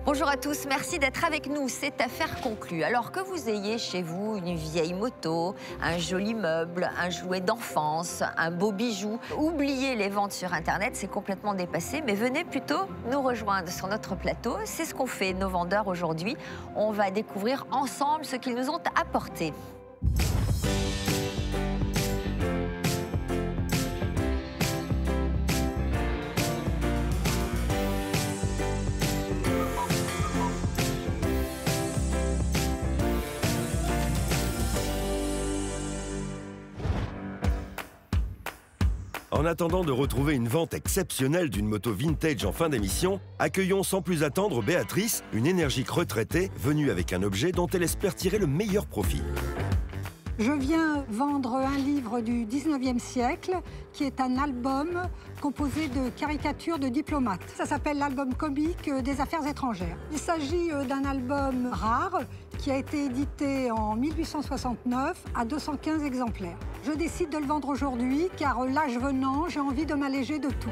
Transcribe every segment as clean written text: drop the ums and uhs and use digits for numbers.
Bonjour à tous, merci d'être avec nous. C'est affaire conclue. Alors que vous ayez chez vous une vieille moto, un joli meuble, un jouet d'enfance, un beau bijou, oubliez les ventes sur Internet, c'est complètement dépassé, mais venez plutôt nous rejoindre sur notre plateau. C'est ce qu'ont fait nos vendeurs aujourd'hui. On va découvrir ensemble ce qu'ils nous ont apporté. En attendant de retrouver une vente exceptionnelle d'une moto vintage en fin d'émission, accueillons sans plus attendre Béatrice, une énergique retraitée, venue avec un objet dont elle espère tirer le meilleur profit. Je viens vendre un livre du 19e siècle qui est un album composé de caricatures de diplomates. Ça s'appelle l'album comique des affaires étrangères. Il s'agit d'un album rare qui a été édité en 1869 à 215 exemplaires. Je décide de le vendre aujourd'hui car l'âge venant, j'ai envie de m'alléger de tout.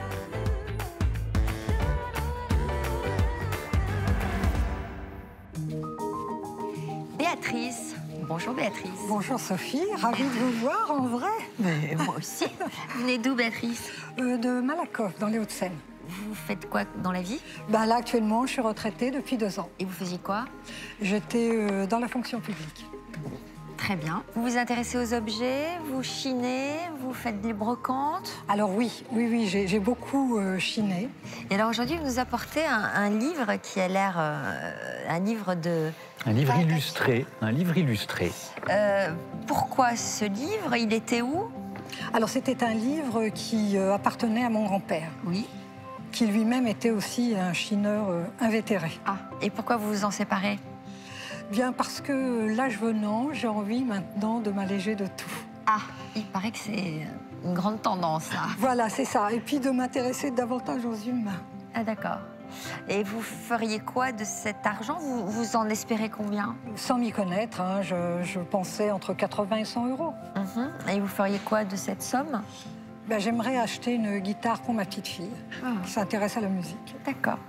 Béatrice. Bonjour Béatrice. Bonjour Sophie, ravie de vous voir en vrai. Mais moi aussi. Vous venez d'où Béatrice? De Malakoff, dans les Hauts-de-Seine. Vous faites quoi dans la vie? Là, actuellement, je suis retraitée depuis 2 ans. Et vous faisiez quoi? J'étais dans la fonction publique. Très bien. Vous vous intéressez aux objets, vous chinez, vous faites des brocantes? Alors oui, j'ai beaucoup chiné. Et alors aujourd'hui, vous nous apportez un livre qui a l'air un livre de... Un livre illustré, un livre illustré. Pourquoi ce livre? Il était où? Alors c'était un livre qui appartenait à mon grand-père. Oui. Qui lui-même était aussi un chineur invétéré. Ah, et pourquoi vous vous en séparez? Bien parce que l'âge venant, j'ai envie maintenant de m'alléger de tout. Ah, il paraît que c'est une grande tendance, là. Voilà, c'est ça. Et puis de m'intéresser davantage aux humains. Ah, d'accord. Et vous feriez quoi de cet argent? Vous en espérez combien? Sans m'y connaître, hein, je pensais entre 80 et 100 euros. Et vous feriez quoi de cette somme? J'aimerais acheter une guitare pour ma petite fille, qui s'intéresse à la musique. D'accord.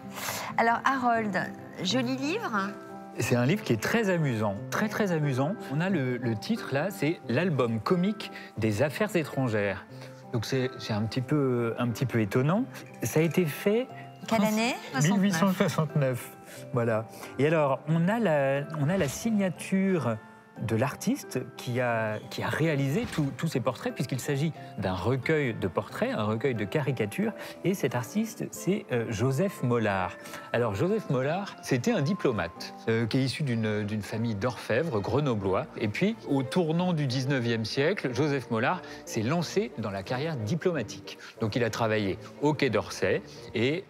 Alors, Harold, joli livre. C'est un livre qui est très amusant, très amusant. On a le titre là, c'est l'album comique des affaires étrangères. Donc c'est un petit peu étonnant. Ça a été fait... Quelle année? 1869. Voilà. Et alors, on a la signature de l'artiste qui a réalisé tous ces portraits, puisqu'il s'agit d'un recueil de portraits, un recueil de caricatures. Et cet artiste, c'est Joseph Mollard. Alors, Joseph Mollard, c'était un diplomate qui est issu d'une famille d'orfèvres grenoblois. Et puis, au tournant du 19e siècle, Joseph Mollard s'est lancé dans la carrière diplomatique. Donc, il a travaillé au Quai d'Orsay et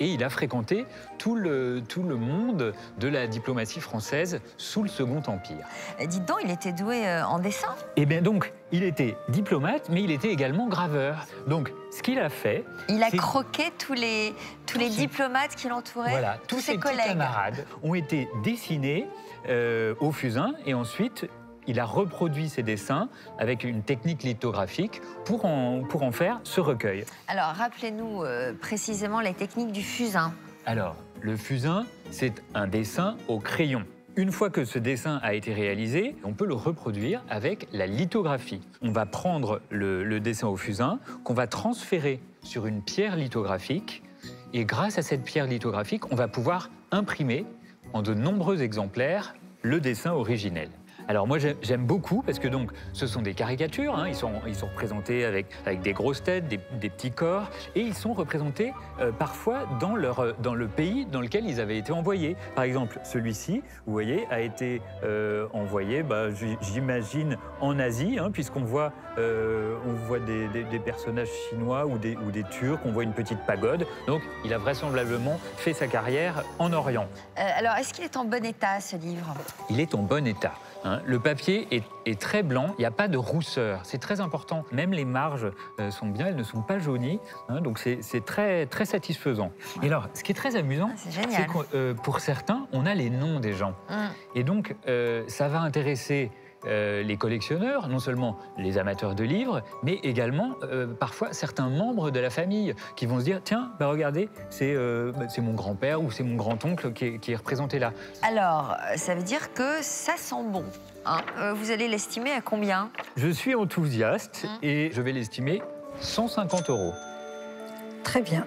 il a fréquenté tout le monde de la diplomatie française sous le Second Empire. Dites donc, il était doué en dessin? Eh bien donc, il était diplomate, mais il était également graveur. Donc, ce qu'il a fait... Il a croqué tous les diplomates qui l'entouraient, voilà, tous ses petits collègues. Camarades ont été dessinés au fusain et ensuite... Il a reproduit ces dessins avec une technique lithographique pour en faire ce recueil. Alors, rappelez-nous précisément les techniques du fusain. Alors, le fusain, c'est un dessin au crayon. Une fois que ce dessin a été réalisé, on peut le reproduire avec la lithographie. On va prendre le dessin au fusain, qu'on va transférer sur une pierre lithographique. Et grâce à cette pierre lithographique, on va pouvoir imprimer en de nombreux exemplaires le dessin originel. Alors moi j'aime beaucoup parce que donc ce sont des caricatures, hein, ils sont représentés avec des grosses têtes, des petits corps, et ils sont représentés parfois dans le pays dans lequel ils avaient été envoyés. Par exemple celui-ci, vous voyez, a été envoyé, j'imagine en Asie, hein, puisqu'on voit des personnages chinois ou des Turcs, on voit une petite pagode, donc il a vraisemblablement fait sa carrière en Orient. Alors est-ce qu'il est en bon état ce livre? Il est en bon état. Hein, le papier est très blanc, il n'y a pas de rousseur, c'est très important. Même les marges sont bien, elles ne sont pas jaunies, hein, donc c'est très satisfaisant. Ouais. Et alors, ce qui est très amusant, c'est que pour certains, on a les noms des gens. Et donc, ça va intéresser les collectionneurs, non seulement les amateurs de livres, mais également parfois certains membres de la famille qui vont se dire « Tiens, bah regardez, c'est mon grand-père ou c'est mon grand-oncle qui est représenté là. » Alors, ça veut dire que ça sent bon. Hein. Vous allez l'estimer à combien? Je suis enthousiaste et je vais l'estimer 150 €. Très bien.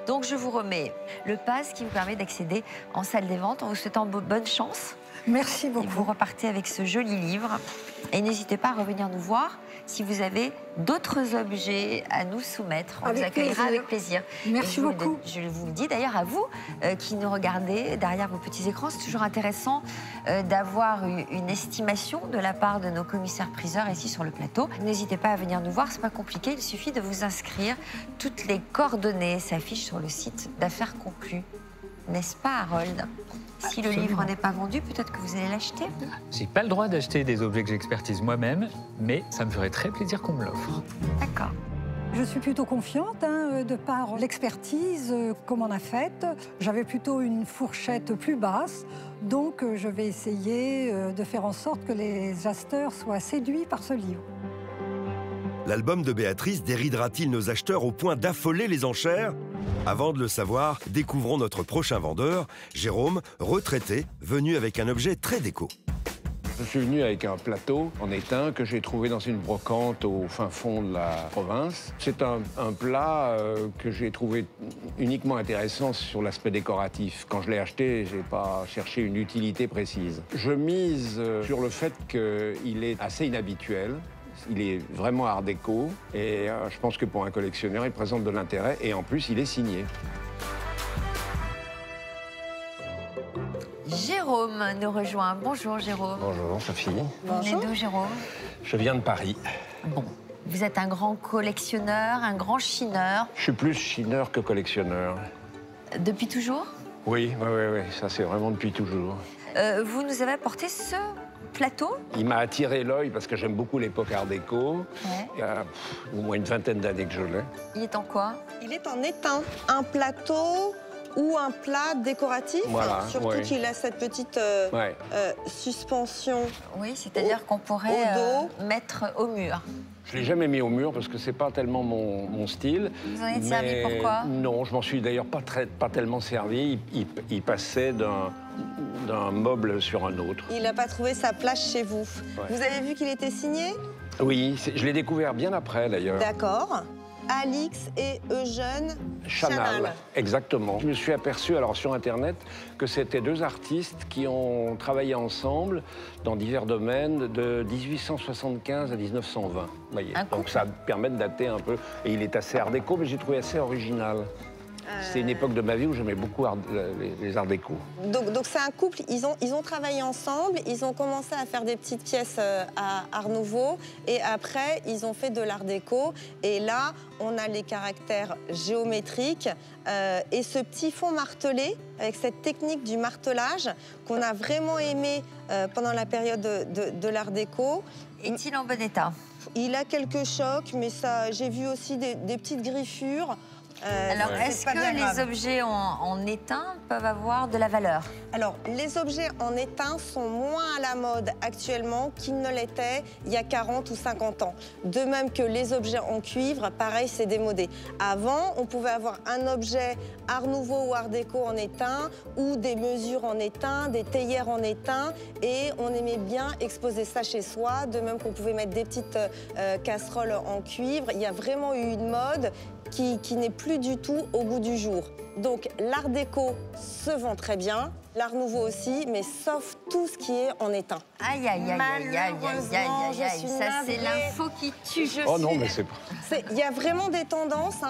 Donc, je vous remets le pass qui vous permet d'accéder en salle des ventes en vous souhaitant bonne chance. Merci Et vous beaucoup. repartez avec ce joli livre. Et n'hésitez pas à revenir nous voir si vous avez d'autres objets à nous soumettre. On Avec vous accueillera plaisir. avec plaisir. Merci Et beaucoup. je vous le dis d'ailleurs à vous qui nous regardez derrière vos petits écrans. C'est toujours intéressant d'avoir une estimation de la part de nos commissaires-priseurs ici sur le plateau. N'hésitez pas à venir nous voir, c'est pas compliqué. Il suffit de vous inscrire. Toutes les coordonnées s'affichent sur le site d'Affaires Conclues. N'est-ce pas, Harold? Si le livre n'est pas vendu, peut-être que vous allez l'acheter. J'ai pas le droit d'acheter des objets que j'expertise moi-même, mais ça me ferait très plaisir qu'on me l'offre. D'accord. Je suis plutôt confiante, de par l'expertise qu'on m'en a faite. J'avais plutôt une fourchette plus basse, donc je vais essayer de faire en sorte que les acheteurs soient séduits par ce livre. L'album de Béatrice déridera-t-il nos acheteurs au point d'affoler les enchères? Avant de le savoir, découvrons notre prochain vendeur, Jérôme, retraité, venu avec un objet très déco. Je suis venu avec un plateau en étain que j'ai trouvé dans une brocante au fin fond de la province. C'est un plat que j'ai trouvé uniquement intéressant sur l'aspect décoratif. Quand je l'ai acheté, je n'ai pas cherché une utilité précise. Je mise sur le fait qu'il est assez inhabituel. Il est vraiment art déco et je pense que pour un collectionneur, il présente de l'intérêt et en plus, il est signé. Jérôme nous rejoint. Bonjour, Jérôme. Bonjour, Sophie. Vous venez d'où, Jérôme? Je viens de Paris. Bon, vous êtes un grand collectionneur, un grand chineur. Je suis plus chineur que collectionneur. Depuis toujours? Oui, ça c'est vraiment depuis toujours. Vous nous avez apporté ce plateau? Il m'a attiré l'œil parce que j'aime beaucoup l'époque art déco. Ouais. Il y a au moins une vingtaine d'années que je l'ai. Il est en quoi? Il est en étain. Un plateau ou un plat décoratif. Voilà, surtout ouais. qu'il a cette petite Ouais. Oui, suspension. c'est-à-dire qu'on pourrait au dos. mettre au mur. Je l'ai jamais mis au mur parce que c'est pas tellement mon style. Vous en êtes servi pourquoi? Non, je m'en suis d'ailleurs pas tellement servi. Il passait d'un meuble sur un autre. Il n'a pas trouvé sa place chez vous. Ouais. Vous avez vu qu'il était signé? Oui, je l'ai découvert bien après d'ailleurs. D'accord. Alix et Eugène Chanal. Exactement. Je me suis aperçu alors sur Internet que c'était deux artistes qui ont travaillé ensemble dans divers domaines de 1875 à 1920. Voyez. Un Donc couple. ça permet de dater un peu. Et il est assez art déco, mais j'ai trouvé assez original. C'est une époque de ma vie où j'aimais beaucoup les arts déco. Donc c'est un couple, ils ont travaillé ensemble, ils ont commencé à faire des petites pièces à Art Nouveau et après ils ont fait de l'art déco et là on a les caractères géométriques et ce petit fond martelé avec cette technique du martelage qu'on a vraiment aimé pendant la période de l'art déco. Est-il en bon état? Il a quelques chocs mais ça, j'ai vu aussi des petites griffures. Alors, est-ce c'est pas bien que grave. les objets en étain peuvent avoir de la valeur? Alors, les objets en étain sont moins à la mode actuellement qu'ils ne l'étaient il y a 40 ou 50 ans. De même que les objets en cuivre, pareil, c'est démodé. Avant, on pouvait avoir un objet art nouveau ou art déco en étain, ou des mesures en étain, des théières en étain, et on aimait bien exposer ça chez soi, de même qu'on pouvait mettre des petites casseroles en cuivre. Il y a vraiment eu une mode qui n'est plus du tout au goût du jour. Donc l'art déco se vend très bien, l'art nouveau aussi, mais sauf tout ce qui est en étain. Aïe, aïe, aïe, aïe, aïe, aïe, aïe, aïe, aïe. Je suis Ça, c'est navrée. l'info qui tue. Oh non, mais c'est pas... Il y a vraiment des tendances,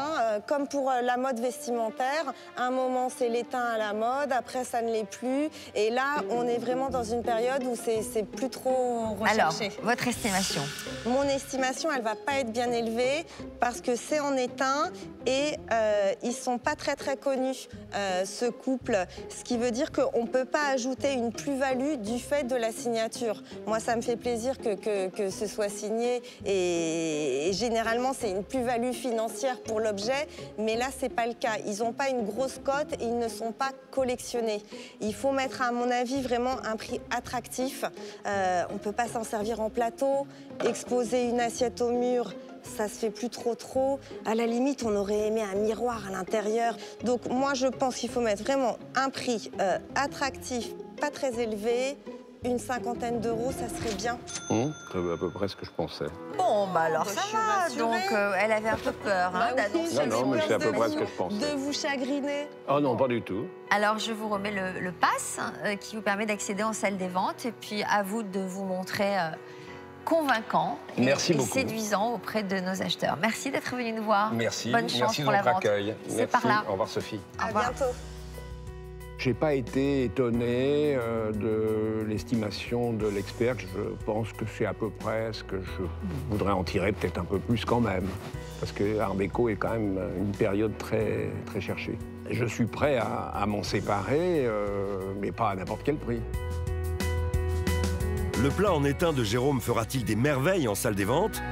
comme pour la mode vestimentaire. À un moment, c'est l'étain à la mode, après, ça ne l'est plus. Et là, on est vraiment dans une période où c'est plus trop Alors, recherché. votre estimation? Mon estimation, elle va pas être bien élevée parce que c'est en étain et ils sont pas très, très connus connu, ce couple, ce qui veut dire qu'on ne peut pas ajouter une plus-value du fait de la signature. Moi, ça me fait plaisir que ce soit signé et généralement, c'est une plus-value financière pour l'objet, mais là, ce n'est pas le cas. Ils n'ont pas une grosse cote et ils ne sont pas collectionnés. Il faut mettre, à mon avis, vraiment un prix attractif. On ne peut pas s'en servir en plateau, exposer une assiette au mur, ça se fait plus trop. À la limite, on aurait aimé un miroir à l'intérieur. Donc moi, je pense qu'il faut mettre vraiment un prix attractif, pas très élevé. Une 50aine d'euros, ça serait bien. C'est à peu près ce que je pensais. Bon, bah alors Bah, ça je suis va. rassurée. Donc, elle avait un peu peur hein, Bah oui, d'annoncer. Non, mais c'est à peu près ce que je de pensais. vous chagriner. Oh non, pas du tout. Alors, je vous remets le pass qui vous permet d'accéder en salle des ventes. Et puis, à vous de vous montrer convaincant et beaucoup. séduisant auprès de nos acheteurs. Merci d'être venu nous voir. Merci. Bonne chance Merci pour de la votre vente. accueil. C'est par là. Au revoir, Sophie. Au À revoir. bientôt. J'ai pas été étonné de l'estimation de l'expert. Je pense que c'est à peu près ce que je voudrais en tirer, peut-être un peu plus quand même. Parce que Art déco est quand même une période très, très cherchée. Je suis prêt à m'en séparer, mais pas à n'importe quel prix. Le plat en étain de Jérôme fera-t-il des merveilles en salle des ventes?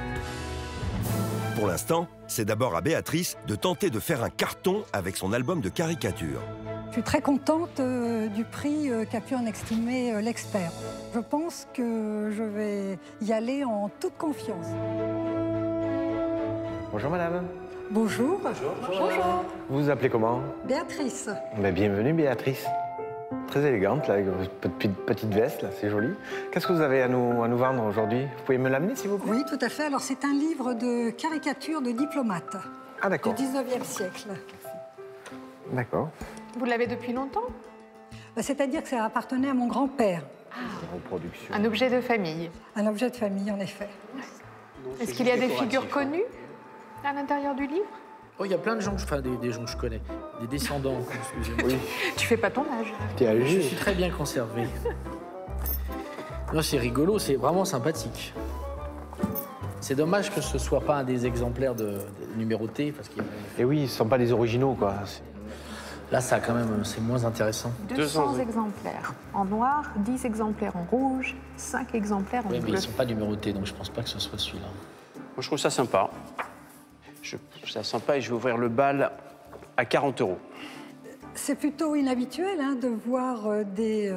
Pour l'instant, c'est d'abord à Béatrice de tenter de faire un carton avec son album de caricatures. Je suis très contente du prix qu'a pu en estimer l'expert. Je pense que je vais y aller en toute confiance. Bonjour madame. Bonjour. Bonjour. Vous vous appelez comment? Béatrice. Bienvenue Béatrice. Très élégante, là, avec votre petite veste, là, c'est joli. Qu'est-ce que vous avez à nous vendre aujourd'hui? Vous pouvez me l'amener, s'il vous plaît? Oui, tout à fait. Alors, c'est un livre de caricatures de diplomates Ah, d'accord. du 19e siècle. D'accord. Vous l'avez depuis longtemps? C'est-à-dire que ça appartenait à mon grand-père. Reproduction. Un objet de famille. Un objet de famille, en effet. Est-ce qu'il y a des figures connues à l'intérieur du livre? Oh, il y a plein de gens, enfin des gens que je connais, des descendants, excusez-moi. Oui. Tu fais pas ton âge. T'es Je âgé. suis très bien conservé. Non, c'est rigolo, c'est vraiment sympathique. C'est dommage que ce soit pas un des exemplaires numérotés, parce qu'il y a... Et oui, ce ne sont pas des originaux, quoi. Là, ça, quand même, c'est moins intéressant. 200 exemplaires en noir, 10 exemplaires en rouge, 5 exemplaires en Oui, mais bleu. ils sont pas numérotés, donc je pense pas que ce soit celui-là. Moi, je trouve ça sympa. Je trouve ça sympa et je vais ouvrir le bal à 40 €. C'est plutôt inhabituel hein, de voir des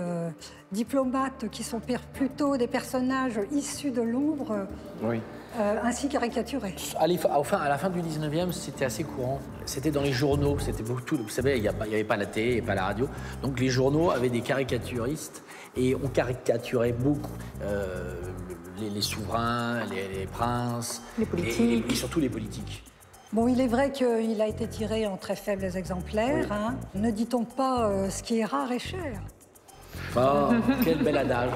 diplomates qui sont plutôt des personnages issus de l'ombre, Oui. ainsi caricaturés. À la fin du 19e, c'était assez courant. C'était dans les journaux, c'était beaucoup. Vous savez, il n'y avait pas la télé et pas la radio. Donc les journaux avaient des caricaturistes et on caricaturait beaucoup les souverains, les princes. Les politiques. Et surtout les politiques. Bon, il est vrai qu'il a été tiré en très faibles exemplaires. Oui. Hein. Ne dit-on pas ce qui est rare est cher? Oh, quel bel adage.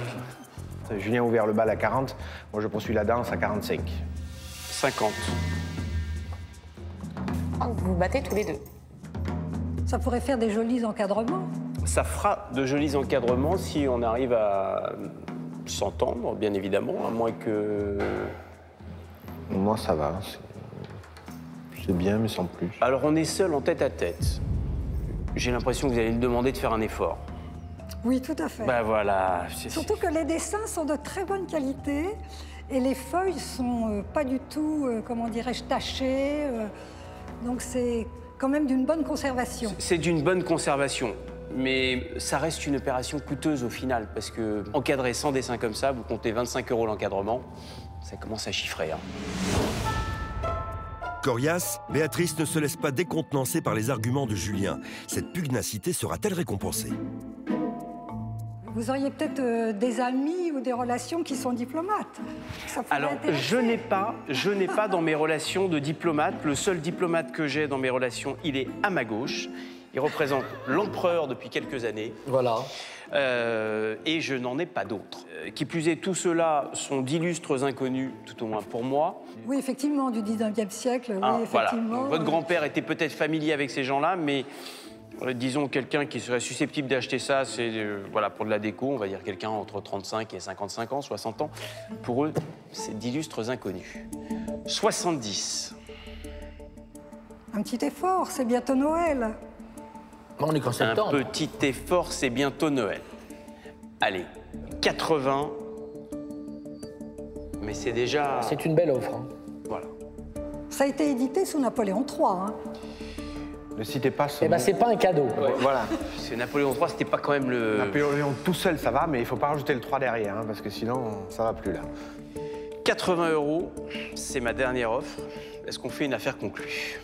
Julien a ouvert le bal à 40, moi je poursuis la danse à 45. 50. Vous vous battez tous les deux. Ça pourrait faire des jolis encadrements. Ça fera de jolis encadrements si on arrive à s'entendre, bien évidemment, à moins que... Moi ça va, c'est bien mais sans plus. Alors, on est seul en tête-à-tête. J'ai l'impression que vous allez me demander de faire un effort. Oui, tout à fait. Ben voilà. Surtout que les dessins sont de très bonne qualité et les feuilles sont pas du tout, comment dirais-je, tachées. Donc c'est quand même d'une bonne conservation. C'est d'une bonne conservation, mais ça reste une opération coûteuse au final, parce que encadrer 100 dessins comme ça, vous comptez 25 € l'encadrement, ça commence à chiffrer. Hein. Coriace, Béatrice ne se laisse pas décontenancer par les arguments de Julien. Cette pugnacité sera-t-elle récompensée? Vous auriez peut-être des amis ou des relations qui sont diplomates. Ça pourrait Alors, intéresser. je n'ai pas dans mes relations de diplomate. Le seul diplomate que j'ai dans mes relations, il est à ma gauche. Il représente l'empereur depuis quelques années. Voilà. Et je n'en ai pas d'autres. Qui plus est, tout ceux-là sont d'illustres inconnus, tout au moins pour moi. Oui, effectivement, du 19e siècle, oui, Voilà. effectivement. Donc, votre grand-père était peut-être familier avec ces gens-là, mais disons quelqu'un qui serait susceptible d'acheter ça, c'est voilà, pour de la déco, on va dire quelqu'un entre 35 et 55 ans, 60 ans. Pour eux, c'est d'illustres inconnus. 70. Un petit effort, c'est bientôt Noël. On est qu'en septembre. Un petit effort, c'est bientôt Noël. Allez, 80. Mais c'est déjà... C'est une belle offre. Hein. Voilà. Ça a été édité sous Napoléon III. Hein. Ne citez pas ce Eh ben, mot. c'est pas un cadeau. Ouais. Voilà. C'est Napoléon III, c'était pas quand même le... Napoléon tout seul, ça va, mais il faut pas rajouter le 3 derrière, hein, parce que sinon, ça va plus là. 80 €, c'est ma dernière offre. Est-ce qu'on fait une affaire conclue?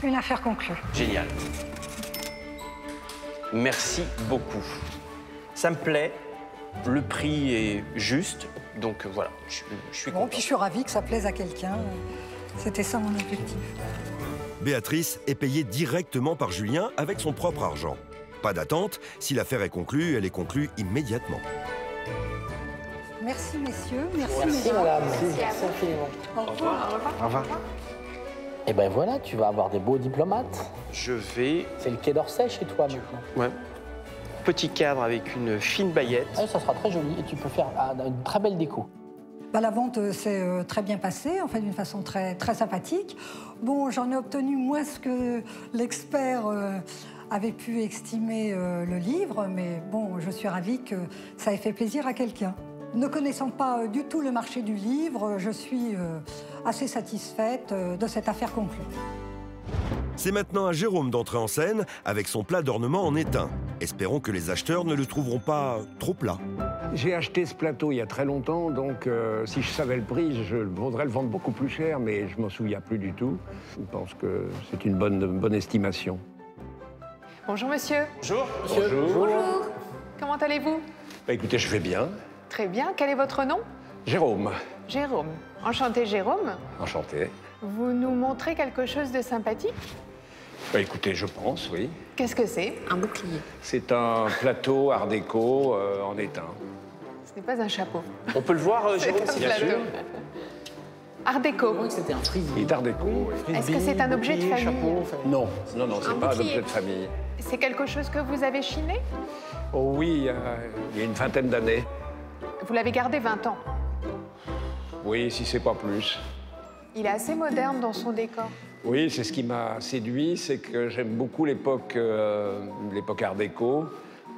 Une affaire conclue. Génial. Merci beaucoup. Ça me plaît. Le prix est juste. Donc voilà, je suis Bon, content. puis je suis ravie que ça plaise à quelqu'un. C'était ça mon objectif. Béatrice est payée directement par Julien avec son propre argent. Pas d'attente, si l'affaire est conclue, elle est conclue immédiatement. Merci messieurs, merci Merci mesdames. madame. Merci infiniment. Au revoir. Au revoir. Et ben voilà, tu vas avoir des beaux diplomates. Je vais... C'est le Quai d'Orsay chez toi maintenant. Ouais. Petit cadre avec une fine baguette. Ah, ça sera très joli et tu peux faire une très belle déco. Bah, la vente s'est très bien passée, enfin d'une façon très sympathique. Bon, j'en ai obtenu moins que l'expert avait pu estimer le livre, mais bon, je suis ravie que ça ait fait plaisir à quelqu'un. Ne connaissant pas du tout le marché du livre, je suis assez satisfaite de cette affaire conclue. C'est maintenant à Jérôme d'entrer en scène avec son plat d'ornement en étain. Espérons que les acheteurs ne le trouveront pas trop plat. J'ai acheté ce plateau il y a très longtemps, donc si je savais le prix, je voudrais le vendre beaucoup plus cher, mais je m'en souviens plus du tout. Je pense que c'est une bonne estimation. Bonjour monsieur. Bonjour. Bonjour. Comment allez-vous? Bah, écoutez, je vais bien. Très bien. Quel est votre nom? Jérôme, Jérôme. Enchanté Jérôme. enchanté. Vous nous montrez quelque chose de sympathique? Bah, écoutez, je pense, oui. Qu'est-ce que c'est? Un bouclier. C'est un plateau art déco en étain. Ce n'est pas un chapeau. On peut le voir, Jérôme, C'est un bien sûr. plateau. Art déco. C'était un frisier. Il est art déco. Est-ce que c'est un objet de famille? Non, c'est pas un bouclier. objet de famille. C'est quelque chose que vous avez chiné? Oh oui, il y a une vingtaine d'années. Vous l'avez gardé 20 ans. Oui, si c'est pas plus. Il est assez moderne dans son décor. Oui, c'est ce qui m'a séduit, c'est que j'aime beaucoup l'époque art déco.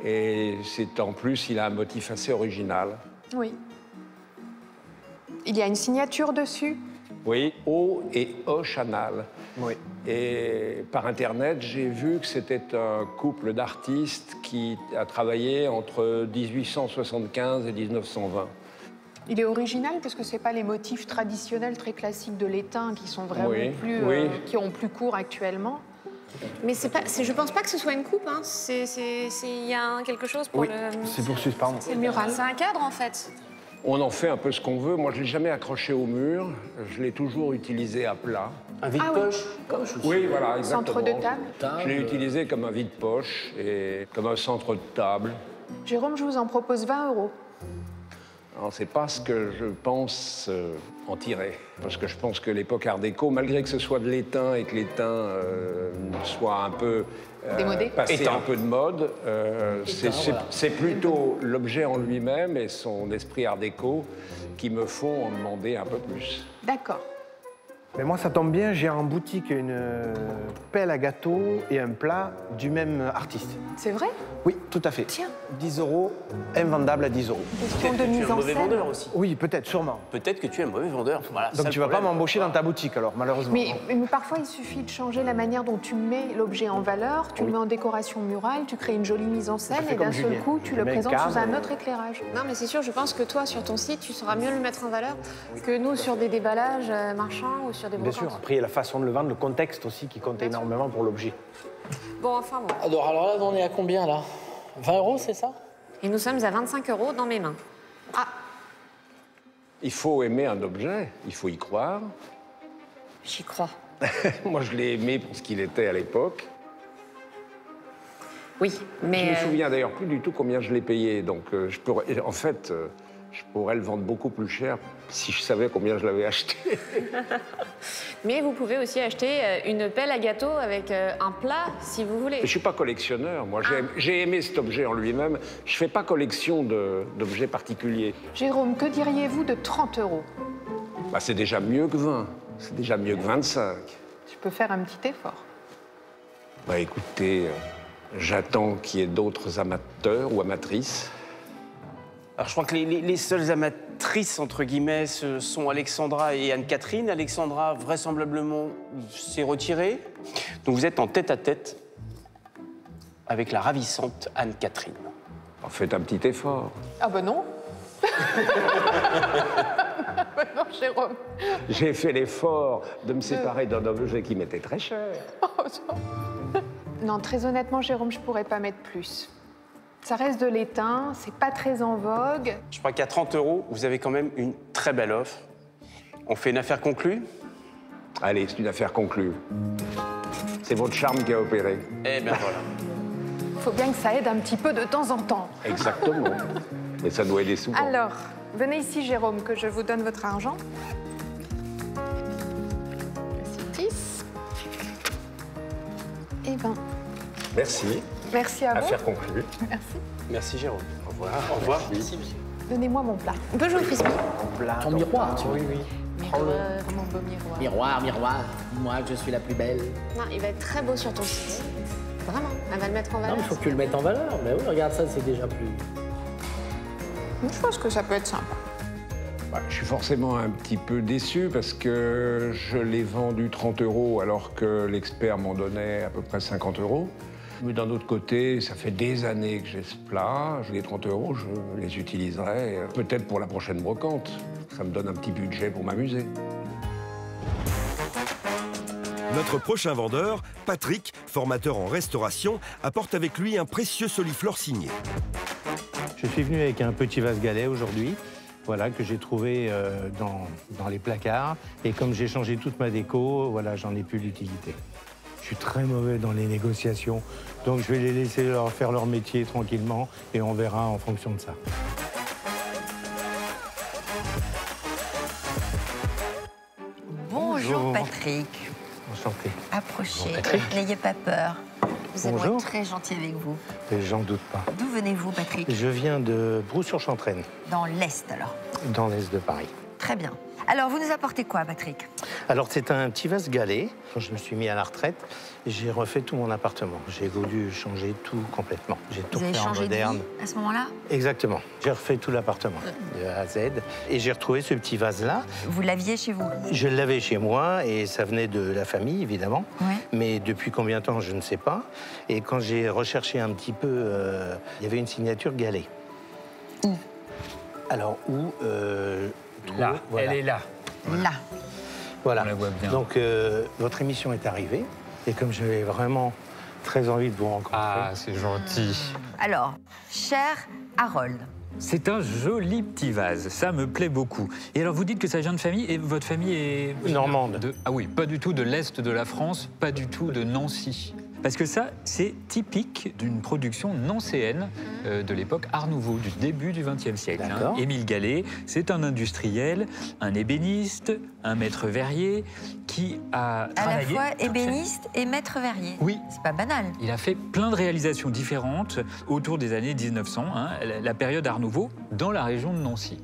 Et c'est en plus, il a un motif assez original. Oui. Il y a une signature dessus. Oui, O et O Chanal. Oui. Et par Internet, j'ai vu que c'était un couple d'artistes qui a travaillé entre 1875 et 1920. Il est original parce que c'est pas les motifs traditionnels très classiques de l'étain qui sont vraiment Oui, plus, oui. qui ont plus cours actuellement. Mais je pense pas que ce soit une coupe, hein. Il y a quelque chose pour Oui, le... c'est pour suspendre. C'est le mural. C'est un cadre, en fait. On en fait un peu ce qu'on veut. Moi, je ne l'ai jamais accroché au mur. Je l'ai toujours utilisé à plat. Un vide-poche. Oui, voilà, exactement. Centre de table. Je l'ai utilisé comme un vide-poche et comme un centre de table. Jérôme, je vous en propose 20 €. Alors, c'est pas ce que je pense en tirer. Parce que je pense que l'époque art déco, malgré que ce soit de l'étain et que l'étain soit un peu Démodé. passé Éteint. un peu de mode, voilà. c'est plutôt l'objet en lui-même et son esprit art déco qui me font en demander un peu plus. D'accord. Mais moi, ça tombe bien, j'ai en boutique une pelle à gâteau et un plat du même artiste. C'est vrai? Oui, tout à fait. Tiens. 10 €, invendable à 10 €. Question de Tu es mise un en mauvais scène. vendeur aussi. Oui, peut-être, sûrement. Peut-être que tu es un mauvais vendeur. Voilà, ça, Donc le tu vas pas problème. m'embaucher dans ta boutique, alors, malheureusement. Mais parfois, il suffit de changer la manière dont tu mets l'objet en valeur, tu le mets en décoration murale, tu crées une jolie mise en scène fais et comme d'un seul Julien. coup, tu Je le mets un présentes sous cadre, un autre éclairage. Non, mais c'est sûr, je pense que toi, sur ton site, tu sauras mieux le mettre en valeur que nous, sur des déballages marchands ou sur des Bien brocantes. sûr, après, il y a la façon de le vendre, le contexte aussi qui compte Bien sûr. énormément pour l'objet. Bon, enfin bon. Alors là, on est à combien là? 20 €, c'est ça? Et nous sommes à 25 € dans mes mains. Il faut aimer un objet, il faut y croire. J'y crois. Moi, je l'ai aimé pour ce qu'il était à l'époque. Oui, Je mais... me souviens d'ailleurs plus du tout combien je l'ai payé. Donc, je pourrais le vendre beaucoup plus cher si je savais combien je l'avais acheté. Mais vous pouvez aussi acheter une pelle à gâteau avec un plat, si vous voulez. Mais je suis pas collectionneur. Moi, j'ai aimé cet objet en lui-même. Je fais pas collection d'objets particuliers. Jérôme, que diriez-vous de 30 €? Bah, c'est déjà mieux que 20. C'est déjà mieux que 25. Je peux faire un petit effort. Bah écoutez, j'attends qu'il y ait d'autres amateurs ou amatrices. Alors je crois que les seules amatrices, entre guillemets, ce sont Alexandra et Anne-Catherine. Alexandra, vraisemblablement, s'est retirée. Donc vous êtes en tête-à-tête avec la ravissante Anne-Catherine. Faites un petit effort. Ah ben non. Non, Jérôme. J'ai fait l'effort de me séparer d'un objet qui m'était très cher. Non, très honnêtement, Jérôme, je pourrais pas mettre plus. Ça reste de l'étain, c'est pas très en vogue. Je crois qu'à 30 €, vous avez quand même une très belle offre. On fait une affaire conclue? Allez, c'est une affaire conclue. C'est votre charme qui a opéré. Eh bien voilà. Faut bien que ça aide un petit peu de temps en temps. Exactement. Et ça doit aider souvent. Alors, venez ici, Jérôme, que je vous donne votre argent. C'est 10. Et 20. Merci. Merci à vous. Affaire conclue. Merci. Merci Jérôme. Au revoir. Au revoir. Merci. Donnez-moi mon plat. Bonjour Frisbee. Ton miroir, tu vois. Oui, oui. Miroir, mon beau miroir. Miroir, miroir, dis-moi que je suis la plus belle. Non, il va être très beau sur ton site. Vraiment, elle va le mettre en Non, valeur. mais il faut que tu le mettes en valeur. Mais oui, regarde ça, c'est déjà plus... Je pense que ça peut être sympa. Bah, je suis forcément un petit peu déçu parce que je l'ai vendu 30 € alors que l'expert m'en donnait à peu près 50 €. Mais d'un autre côté, ça fait des années que j'ai ce plat. Les 30 €, je les utiliserai peut-être pour la prochaine brocante. Ça me donne un petit budget pour m'amuser. Notre prochain vendeur, Patrick, formateur en restauration, apporte avec lui un précieux soliflore signé. Je suis venu avec un petit vase galet aujourd'hui, voilà, que j'ai trouvé dans les placards. Et comme j'ai changé toute ma déco, voilà, j'en ai plus d'utilité. Je suis très mauvais dans les négociations, donc je vais les laisser leur faire leur métier tranquillement et on verra en fonction de ça. Bonjour Patrick. Enchanté. Approchez, Patrick. n'ayez pas peur. Nous allons Bonjour. être très gentils avec vous. Et j'en doute pas. D'où venez-vous Patrick? Je viens de Brou-sur-Chantraine, Dans l'Est alors. dans l'est de Paris. Très bien. Alors vous nous apportez quoi Patrick? Alors, c'est un petit vase galet. Quand je me suis mis à la retraite, j'ai refait tout mon appartement. J'ai voulu changer tout complètement. J'ai tout Vous avez fait en changé de moderne. vie à ce moment-là? Exactement. J'ai refait tout l'appartement, de A à Z. Et j'ai retrouvé ce petit vase-là. Vous l'aviez chez vous? Je l'avais chez moi et ça venait de la famille, évidemment. Ouais. Mais depuis combien de temps, je ne sais pas. Et quand j'ai recherché un petit peu, il y avait une signature galet. Où? Alors, où Là, voilà. elle est là. Là. Voilà. On la voit bien. Donc, votre émission est arrivée. Et comme j'avais vraiment très envie de vous rencontrer... Ah, c'est gentil. Alors, cher Harold. C'est un joli petit vase, ça me plaît beaucoup. Et alors vous dites que ça vient de famille, et votre famille est... Normande. Ah oui, pas du tout de l'Est de la France, pas du tout de Nancy. Parce que ça, c'est typique d'une production nancéenne de l'époque Art Nouveau, du début du XXe siècle. Hein. Émile Gallet, c'est un industriel, un ébéniste, un maître verrier qui a travaillé... À la fois ébéniste et maître verrier. Oui. C'est pas banal. Il a fait plein de réalisations différentes autour des années 1900, hein, la période Art Nouveau, dans la région de Nancy.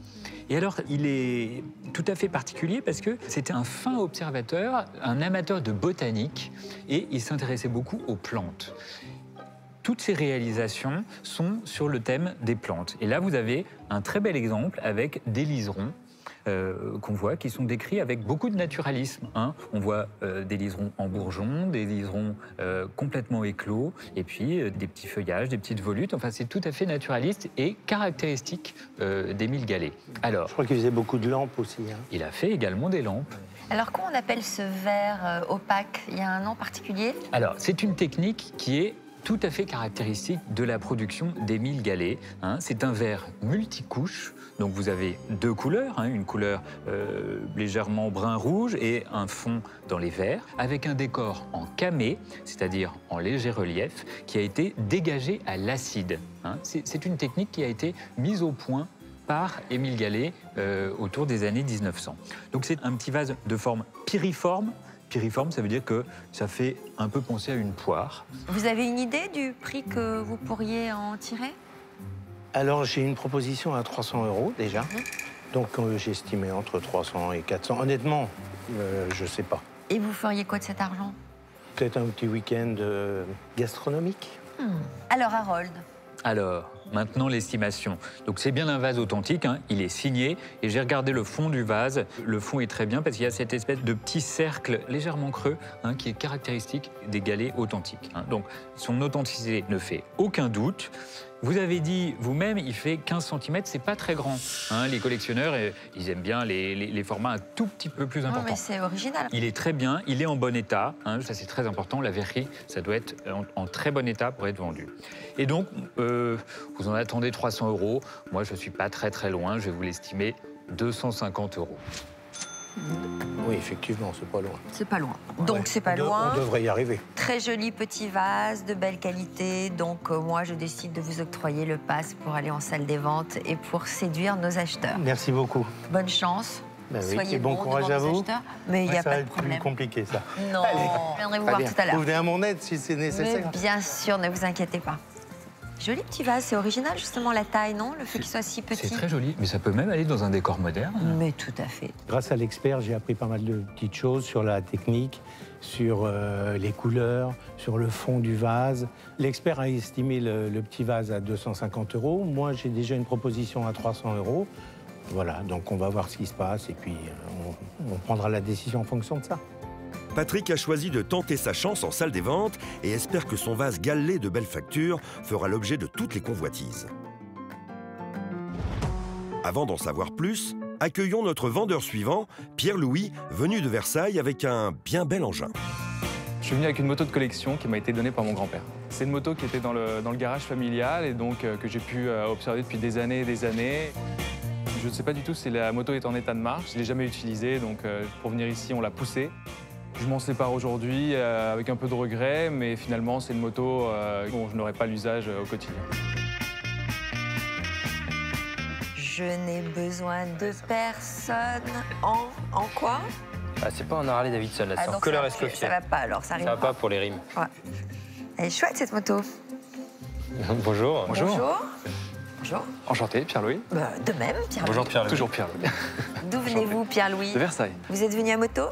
Et alors, il est tout à fait particulier parce que c'était un fin observateur, un amateur de botanique, et il s'intéressait beaucoup aux plantes. Toutes ces réalisations sont sur le thème des plantes. Et là, vous avez un très bel exemple avec des liserons qu'on voit, qui sont décrits avec beaucoup de naturalisme. Hein. On voit des liserons en bourgeons, des liserons complètement éclos, et puis des petits feuillages, des petites volutes. Enfin, c'est tout à fait naturaliste et caractéristique d'Émile Gallet. Alors, Je crois qu'il faisait beaucoup de lampes aussi. Hein. il a fait également des lampes. Alors, comment on appelle ce verre opaque? Il y a un nom particulier? Alors, c'est une technique qui est tout à fait caractéristique de la production d'Émile Gallet. Hein. C'est un verre multicouche. Donc vous avez deux couleurs, hein, une couleur légèrement brun-rouge et un fond dans les verts, avec un décor en camée, c'est-à-dire en léger relief, qui a été dégagé à l'acide. Hein. C'est une technique qui a été mise au point par Émile Gallet autour des années 1900. Donc c'est un petit vase de forme piriforme. Piriforme, ça veut dire que ça fait un peu penser à une poire. Vous avez une idée du prix que vous pourriez en tirer? Alors, j'ai une proposition à 300 € déjà. Donc, j'estimais entre 300 et 400. Honnêtement, je ne sais pas. Et vous feriez quoi de cet argent? Peut-être un petit week-end gastronomique. Alors, Harold, Alors, maintenant l'estimation. Donc c'est bien un vase authentique, hein, il est signé et j'ai regardé le fond du vase. Le fond est très bien parce qu'il y a cette espèce de petit cercle légèrement creux hein, qui est caractéristique des galets authentiques. Hein. Donc son authenticité ne fait aucun doute. Vous avez dit vous-même, il fait 15 cm, c'est pas très grand. Hein. Les collectionneurs, ils aiment bien les formats un tout petit peu plus importants. Non, mais c'est original. Il est très bien, il est en bon état, hein, ça c'est très important, la verrerie, ça doit être en très bon état pour être vendu. Et donc, vous en attendez 300 €, moi je ne suis pas très loin, je vais vous l'estimer 250 €. Oui, effectivement, c'est pas loin. C'est pas loin. Donc c'est pas loin. On devrait y arriver. Très joli petit vase, de belle qualité. Donc moi, je décide de vous octroyer le pass pour aller en salle des ventes et pour séduire nos acheteurs. Merci beaucoup. Bonne chance. Ben oui, Soyez et bon courage à vous. acheteurs. Mais il n'y a pas de Ça problème. va être plus compliqué, ça. Non, je viendrai vous voir tout à l'heure. Vous venez à mon aide si c'est nécessaire. Mais bien sûr, ne vous inquiétez pas. Joli petit vase, c'est original justement la taille, non? Le fait qu'il soit si petit. C'est très joli, mais ça peut même aller dans un décor moderne. Mais tout à fait. Grâce à l'expert, j'ai appris pas mal de petites choses sur la technique, sur les couleurs, sur le fond du vase. L'expert a estimé le petit vase à 250 €. Moi, j'ai déjà une proposition à 300 €. Voilà, donc on va voir ce qui se passe et puis on prendra la décision en fonction de ça. Patrick a choisi de tenter sa chance en salle des ventes et espère que son vase gallet de belle facture fera l'objet de toutes les convoitises. Avant d'en savoir plus, accueillons notre vendeur suivant, Pierre-Louis, venu de Versailles avec un bien bel engin. Je suis venu avec une moto de collection qui m'a été donnée par mon grand-père. C'est une moto qui était dans le garage familial et donc que j'ai pu observer depuis des années et des années. Je ne sais pas du tout si la moto est en état de marche, je ne l'ai jamais utilisée, donc pour venir ici, on l'a poussée. Je m'en sépare aujourd'hui avec un peu de regret, mais finalement, c'est une moto dont je n'aurai pas l'usage au quotidien. Je n'ai besoin de personne. En quoi? Ah, c'est pas un Harley Davidson, là, c'est en donc Kohler ça, Escoffier. ça va pas alors, ça rime Ça va pas pour les rimes. Ouais. Elle est chouette cette moto. Bonjour. Bonjour. Bonjour. Enchanté, Pierre-Louis. De même, Pierre-Louis. Bonjour Pierre-Louis. Toujours Pierre-Louis. D'où venez-vous, Pierre-Louis? De Versailles. Vous êtes venu à moto?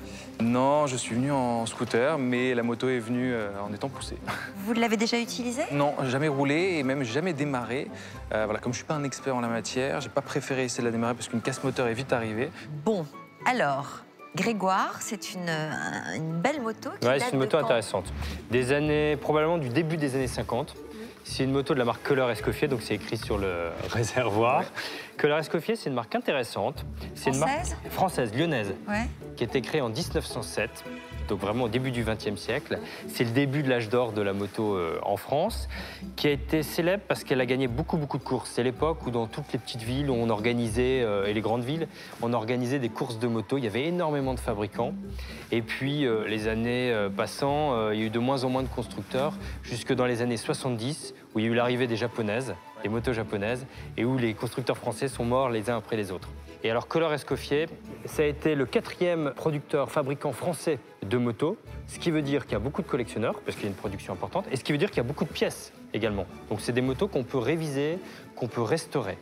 Non, je suis venu en scooter, mais la moto est venue en étant poussée. Vous l'avez déjà utilisée? Non, jamais roulé et même jamais démarré. Voilà, comme je suis pas un expert en la matière, j'ai pas préféré essayer de la démarrer parce qu'une casse moteur est vite arrivée. Bon, alors, Grégoire, c'est une belle moto qui Ouais, date c'est une moto de quand? intéressante. Des années, probablement du début des années 50. C'est une moto de la marque Kohler Escoffier, donc c'est écrit sur le réservoir. Ouais. Kohler Escoffier, c'est une marque intéressante. C'est une marque française, lyonnaise, ouais. Qui a été créée en 1907, donc vraiment au début du XXe siècle. C'est le début de l'âge d'or de la moto en France, qui a été célèbre parce qu'elle a gagné beaucoup de courses. C'est l'époque où dans toutes les petites villes où on organisait, et les grandes villes, on organisait des courses de moto. Il y avait énormément de fabricants. Et puis, les années passant, il y a eu de moins en moins de constructeurs, jusque dans les années 70, où il y a eu l'arrivée des japonaises, des motos japonaises, et où les constructeurs français sont morts les uns après les autres. Et alors, Kohler Escoffier, ça a été le 4e producteur fabricant français de motos, ce qui veut dire qu'il y a beaucoup de collectionneurs, parce qu'il y a une production importante, et ce qui veut dire qu'il y a beaucoup de pièces également. Donc, c'est des motos qu'on peut réviser, qu'on peut restaurer.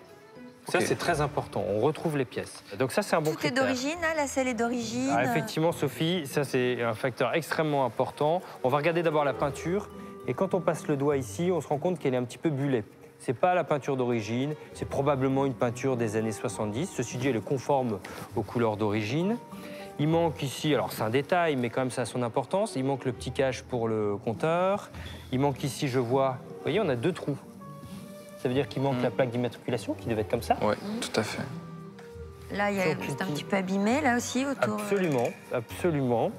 Ça, c'est très important. On retrouve les pièces. Donc ça, c'est un bon critère. Tout est d'origine, hein, la selle est d'origine. Ah, effectivement, Sophie, ça, c'est un facteur extrêmement important. On va regarder d'abord la peinture. Et quand on passe le doigt ici, on se rend compte qu'elle est un petit peu bullée. C'est pas la peinture d'origine, c'est probablement une peinture des années 70. Ceci dit, elle est conforme aux couleurs d'origine. Il manque ici, alors c'est un détail, mais quand même ça a son importance, il manque le petit cache pour le compteur. Il manque ici, je vois, vous voyez, on a 2 trous. Ça veut dire qu'il manque la plaque d'immatriculation qui devait être comme ça. Oui, tout à fait. Là, il y a juste un petit peu abîmé, là aussi, autour. Absolument, absolument.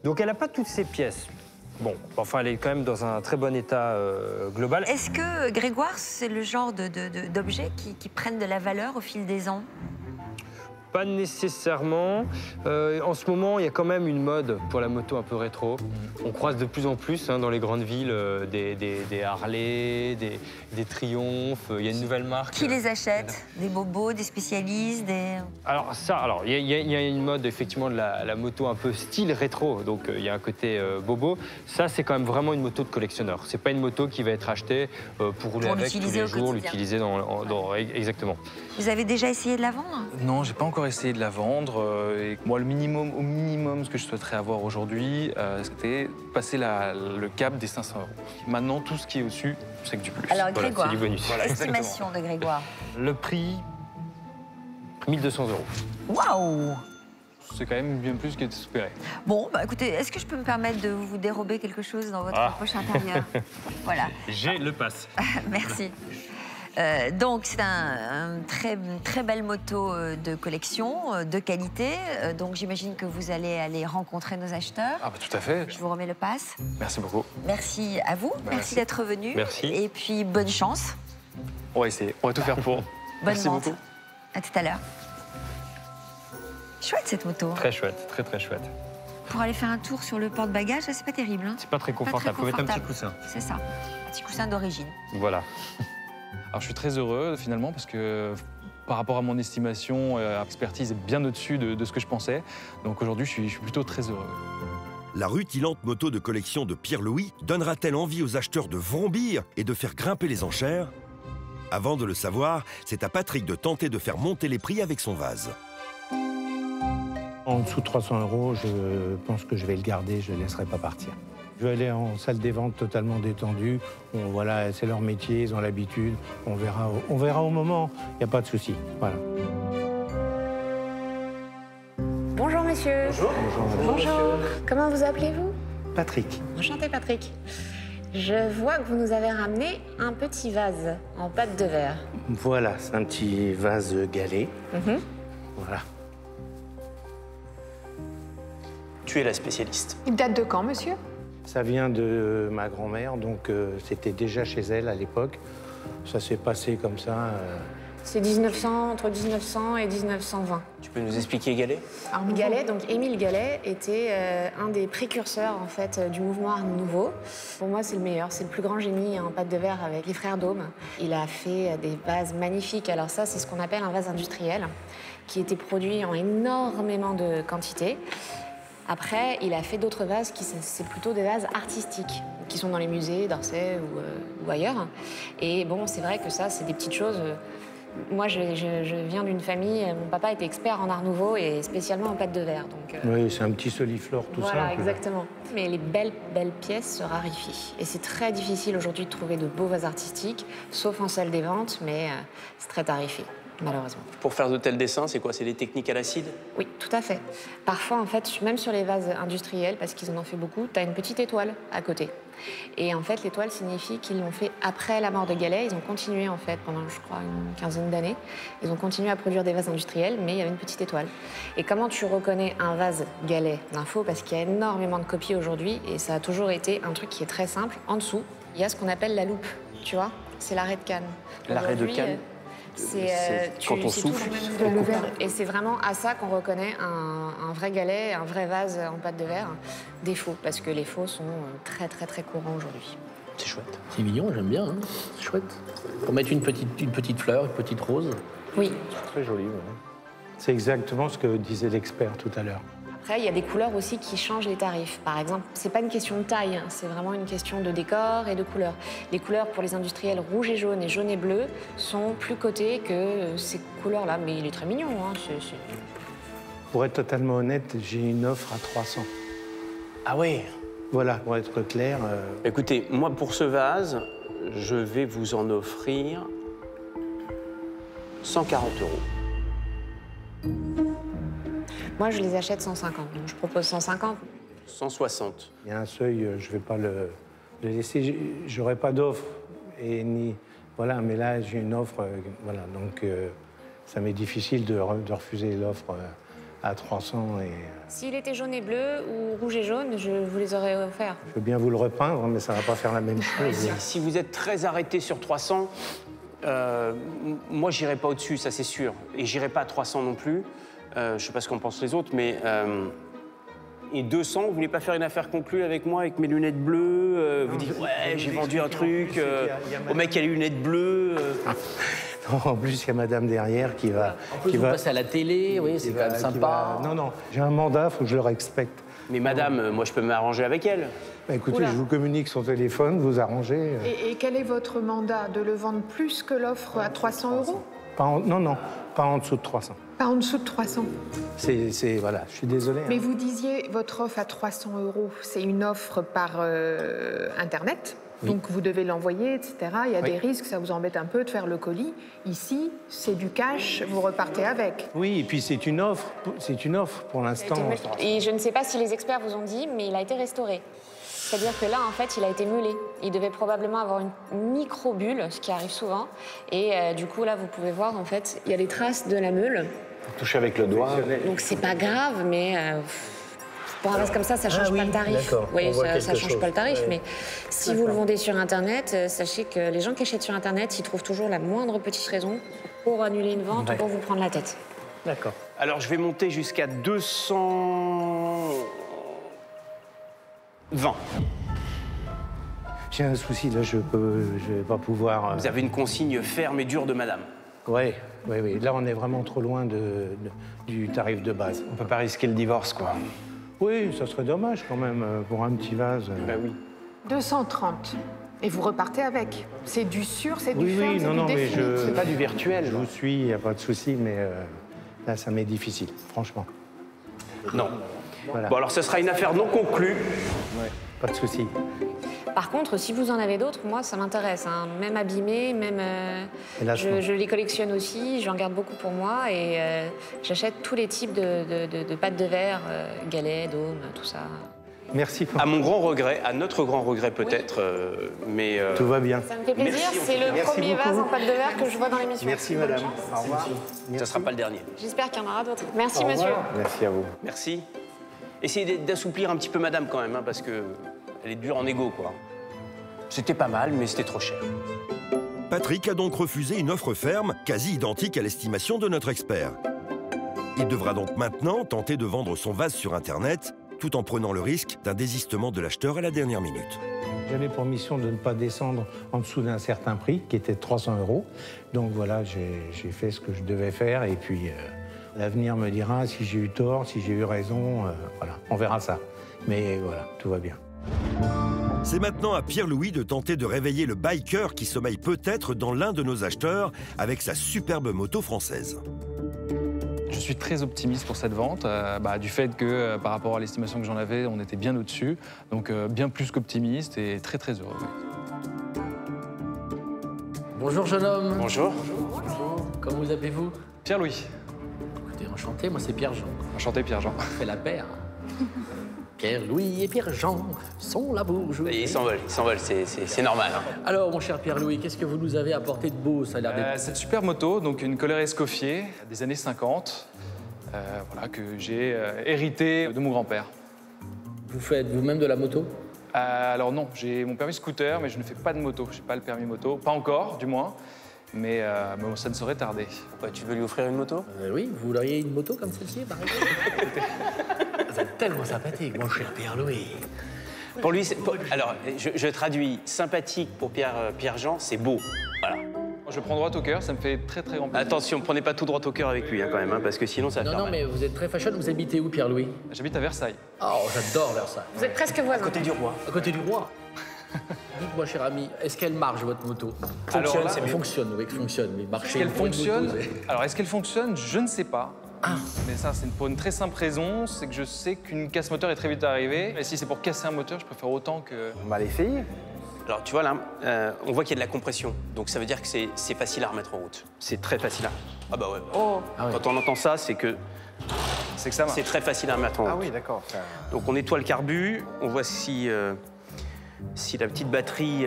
Donc elle n'a pas toutes ces pièces. Bon, enfin, elle est quand même dans un très bon état global. Est-ce que, Grégoire, c'est le genre d'objets qui prennent de la valeur au fil des ans? Pas nécessairement. En ce moment, il y a quand même une mode pour la moto un peu rétro. On croise de plus en plus dans les grandes villes des Harley, des Triumph. Il y a une nouvelle marque. Qui les achète? Des bobos, des spécialistes, des... Alors il y a une mode effectivement de la moto un peu style rétro, donc il y a un côté bobo. Ça, c'est quand même vraiment une moto de collectionneur. C'est pas une moto qui va être achetée pour rouler avec tous les jours, l'utiliser dans exactement. Vous avez déjà essayé de la vendre? Non, j'ai pas encore encore essayé de la vendre. Et moi, au minimum, ce que je souhaiterais avoir aujourd'hui, c'était passer le cap des 500 €. Maintenant, tout ce qui est au-dessus, c'est que du plus. Alors, Grégoire, c'est du bonus. Voilà, estimation de Grégoire. Le prix, 1 200 €. Waouh! C'est quand même bien plus qu'espéré. Bon, bah écoutez, est-ce que je peux me permettre de vous dérober quelque chose dans votre poche intérieure? Voilà. J'ai le pass. Merci. Donc, c'est une très belle moto de collection, de qualité. Donc, j'imagine que vous allez aller rencontrer nos acheteurs. Ah, bah, tout à fait. Je vous remets le pass. Merci beaucoup. Merci à vous. Merci d'être venu. Merci. Et puis, bonne chance. On va essayer. On va tout faire pour. Bonne Merci vente. beaucoup. À tout à l'heure. Chouette, cette moto. Très chouette, très très chouette. Pour aller faire un tour sur le porte-bagages, c'est pas terrible. Hein, c'est pas très confortable. Faut mettre un petit coussin. C'est ça. Un petit coussin d'origine. Voilà. Alors, je suis très heureux, finalement, parce que par rapport à mon estimation, expertise est bien au-dessus de ce que je pensais. Donc, aujourd'hui, je suis plutôt très heureux. La rutilante moto de collection de Pierre-Louis donnera-t-elle envie aux acheteurs de vrombir et de faire grimper les enchères? Avant de le savoir, c'est à Patrick de tenter de faire monter les prix avec son vase. En dessous de 300 €, je pense que je vais le garder, je ne le laisserai pas partir. Je vais aller en salle des ventes totalement détendue. Bon, voilà, c'est leur métier, ils ont l'habitude. On verra au moment, il n'y a pas de souci. Voilà. Bonjour monsieur. Bonjour. Bonjour. Comment vous appelez-vous? Patrick. Enchanté Patrick. Je vois que vous nous avez ramené un petit vase en pâte de verre. Voilà, c'est un petit vase galet. Voilà. Tu es la spécialiste. Il date de quand, monsieur? Ça vient de ma grand-mère, donc c'était déjà chez elle à l'époque. Ça s'est passé comme ça. C'est entre 1900 et 1920. Tu peux nous expliquer Gallet? Gallet, donc Émile Gallet était un des précurseurs en fait du mouvement Art Nouveau. Pour moi, c'est le meilleur, c'est le plus grand génie en pâte de verre avec les frères Dôme. Il a fait des vases magnifiques. Alors ça, c'est ce qu'on appelle un vase industriel, qui était produit en énormément de quantité. Après, il a fait d'autres vases qui c'est plutôt des vases artistiques, qui sont dans les musées d'Orsay ou ailleurs. Et bon, c'est vrai que ça, c'est des petites choses. Moi, je viens d'une famille, mon papa était expert en art nouveau et spécialement en pâte de verre. Donc, oui, c'est un petit soliflore tout ça. Voilà, exactement. Mais les belles pièces se raréfient. Et c'est très difficile aujourd'hui de trouver de beaux vases artistiques, sauf en salle des ventes, mais c'est très tarifé. Malheureusement. Pour faire de tels dessins, c'est quoi? C'est des techniques à l'acide? Oui, tout à fait. Parfois, en fait, même sur les vases industriels, parce qu'ils en ont fait beaucoup, tu as une petite étoile à côté. Et en fait, l'étoile signifie qu'ils l'ont fait après la mort de Gallet. Ils ont continué, en fait, pendant, je crois, une quinzaine d'années. Ils ont continué à produire des vases industriels, mais il y avait une petite étoile. Et comment tu reconnais un vase Gallet d'info? Parce qu'il y a énormément de copies aujourd'hui, et ça a toujours été un truc qui est très simple. En dessous, il y a ce qu'on appelle la loupe, tu vois? C'est l'arrêt de canne. L'arrêt de canne? C'est quand on souffle. Et c'est vraiment à ça qu'on reconnaît un vrai galet, un vrai vase en pâte de verre. Des faux, parce que les faux sont très très très courants aujourd'hui. C'est chouette. C'est mignon, j'aime bien, hein. C'est chouette. Pour mettre une petite fleur, une petite rose. Oui. C'est très joli. Ouais. C'est exactement ce que disait l'expert tout à l'heure. Après, il y a des couleurs aussi qui changent les tarifs. Par exemple, c'est pas une question de taille, hein, c'est vraiment une question de décor et de couleur. Les couleurs pour les industriels rouge et jaune et bleu sont plus cotées que ces couleurs-là. Mais il est très mignon. Hein, Pour être totalement honnête, j'ai une offre à 300. Ah oui? Voilà, pour être clair. Écoutez, moi, pour ce vase, je vais vous en offrir 140 €. Moi, je les achète 150, donc je propose 150. 160. Il y a un seuil, je ne vais pas le laisser. J'aurai pas d'offre. Voilà, mais là, j'ai une offre. Voilà, donc ça m'est difficile de refuser l'offre à 300. S'il était jaune et bleu ou rouge et jaune, je vous les aurais offerts. Je veux bien vous le repeindre, mais ça ne va pas faire la même chose. Si vous êtes très arrêté sur 300, moi, j'irai pas au-dessus, ça c'est sûr. Et j'irai pas à 300 non plus. Je sais pas ce qu'en pensent les autres, mais... Et 200, vous voulez pas faire une affaire conclue avec moi, avec mes lunettes bleues vous dites, ouais, j'ai vendu un truc au mec qui a les lunettes bleues. Non, en plus, il y a madame derrière qui va... En plus, vous passez à la télé, oui, c'est quand même sympa. Non, j'ai un mandat, il faut que je le respecte. Mais madame, moi, je peux m'arranger avec elle. Bah, écoutez, je vous communique son téléphone, vous arrangez. Et quel est votre mandat? De le vendre plus que l'offre à 300 €? Non, pas en dessous de 300. Pas en dessous de 300. Voilà, je suis désolé. Mais vous disiez, votre offre à 300 €, c'est une offre par Internet. Oui. Donc vous devez l'envoyer, etc. Il y a Oui. des risques, ça vous embête un peu de faire le colis. Ici, c'est du cash, vous repartez avec. Oui, et puis c'est une offre pour l'instant. Et je ne sais pas si les experts vous ont dit, mais il a été restauré. C'est-à-dire que là, en fait, il a été meulé. Il devait probablement avoir une micro-bulle, ce qui arrive souvent. Et du coup, là, vous pouvez voir, en fait, il y a les traces de la meule. Toucher avec le doigt. Donc c'est pas grave, mais pour un vase comme ça change pas le tarif. d'accord. Vous voyez, On voit ça quelque change chose. pas le tarif, Ouais. mais si vous le vendez sur Internet, sachez que les gens qui achètent sur Internet, ils trouvent toujours la moindre petite raison pour annuler une vente ou pour vous prendre la tête. D'accord. Alors, je vais monter jusqu'à 220. J'ai un souci, là, je vais pas pouvoir... Vous avez une consigne ferme et dure de madame. Oui. Là, on est vraiment trop loin du tarif de base. On peut pas risquer le divorce, quoi. Oui, ça serait dommage quand même pour un petit vase. Bah oui. 230. Et vous repartez avec. C'est du sûr, c'est du Oui, ferme, oui, c'est non, du non, mais défini. C'est pas du virtuel. Je vous suis, il n'y a pas de souci, mais là, ça m'est difficile, franchement. Non. Voilà. Bon, alors, ce sera une affaire non conclue. Ouais, pas de souci. Par contre, si vous en avez d'autres, moi, ça m'intéresse. Hein. Même abîmés, même... Hélas, non. je les collectionne aussi, j'en garde beaucoup pour moi. Et j'achète tous les types de pâtes de verre, galets, dômes, tout ça. Merci. À mon grand regret, à notre grand regret peut-être, mais... Tout va bien. Ça me fait plaisir, Merci, c'est le Merci premier beaucoup. vase en pâte de verre que je vois dans l'émission. Merci, Bonne madame. chance. Au revoir. Ça ne sera pas le dernier. J'espère qu'il y en aura d'autres. Merci, monsieur. Merci à vous. Merci. Essayez d'assouplir un petit peu madame quand même, hein, parce que elle est dure en égo, quoi. C'était pas mal, mais c'était trop cher. Patrick a donc refusé une offre ferme, quasi identique à l'estimation de notre expert. Il devra donc maintenant tenter de vendre son vase sur Internet, tout en prenant le risque d'un désistement de l'acheteur à la dernière minute. J'avais pour mission de ne pas descendre en dessous d'un certain prix, qui était 300 €. Donc voilà, j'ai fait ce que je devais faire. Et puis, l'avenir me dira si j'ai eu tort, si j'ai eu raison. Voilà, on verra ça. Mais voilà, tout va bien. C'est maintenant à Pierre-Louis de tenter de réveiller le biker qui sommeille peut-être dans l'un de nos acheteurs avec sa superbe moto française. Je suis très optimiste pour cette vente, du fait que par rapport à l'estimation que j'en avais, on était bien au-dessus. Donc bien plus qu'optimiste et très très heureux. Oui. Bonjour jeune homme. Bonjour. Bonjour. Comment vous appelez-vous? Pierre-Louis. Écoutez, enchanté, moi c'est Pierre-Jean. Enchanté Pierre-Jean. On fait la paire. Pierre-Louis et Pierre-Jean sont la bourgeoisie. Ils s'envolent, c'est normal. Hein. Alors, mon cher Pierre-Louis, qu'est-ce que vous nous avez apporté de beau? Ça a l'air d'être... Cette super moto, donc une Kohler Escoffier des années 50, voilà, que j'ai hérité de mon grand-père. Vous faites vous-même de la moto? Alors non, j'ai mon permis scooter, mais je ne fais pas de moto. Je n'ai pas le permis moto, pas encore du moins, mais bon, ça ne saurait tarder. Pourquoi, tu veux lui offrir une moto? Oui, vous voudriez une moto comme celle-ci, par exemple? Vous êtes tellement sympathique, mon cher Pierre-Louis. Pour lui, alors, je traduis, sympathique pour Pierre-Jean, c'est beau. Voilà. Je prends droit au cœur, ça me fait très très grand plaisir. Attention, prenez pas tout droit au cœur avec lui, hein, quand même, hein, parce que sinon ça va faire Non, mal. mais vous êtes très fashion. Vous habitez où, Pierre-Louis? J'habite à Versailles. Oh, j'adore Versailles. Vous êtes presque voisins. À côté du roi. À côté du roi. Dites-moi, cher ami, est-ce qu'elle marche, votre moto? Fonctionne, là, c'est mieux. Fonctionne, oui, fonctionne. Mais Est-ce marcher. qu'elle pour une fonctionne? moto, c'est- Alors, est-ce qu'elle fonctionne? Je ne sais pas. Mais ça, c'est pour une très simple raison, c'est que je sais qu'une casse moteur est très vite arrivée. Et si c'est pour casser un moteur, je préfère autant que... On va l'essayer. Alors, tu vois là, on voit qu'il y a de la compression. Donc ça veut dire que c'est facile à remettre en route. C'est très facile à... Ah bah ouais. Oh. Ah ouais. Quand on entend ça, c'est que C'est que ça marche. c'est très facile à remettre en route. Ah oui, d'accord. Donc on nettoie le carbu, on voit si la petite batterie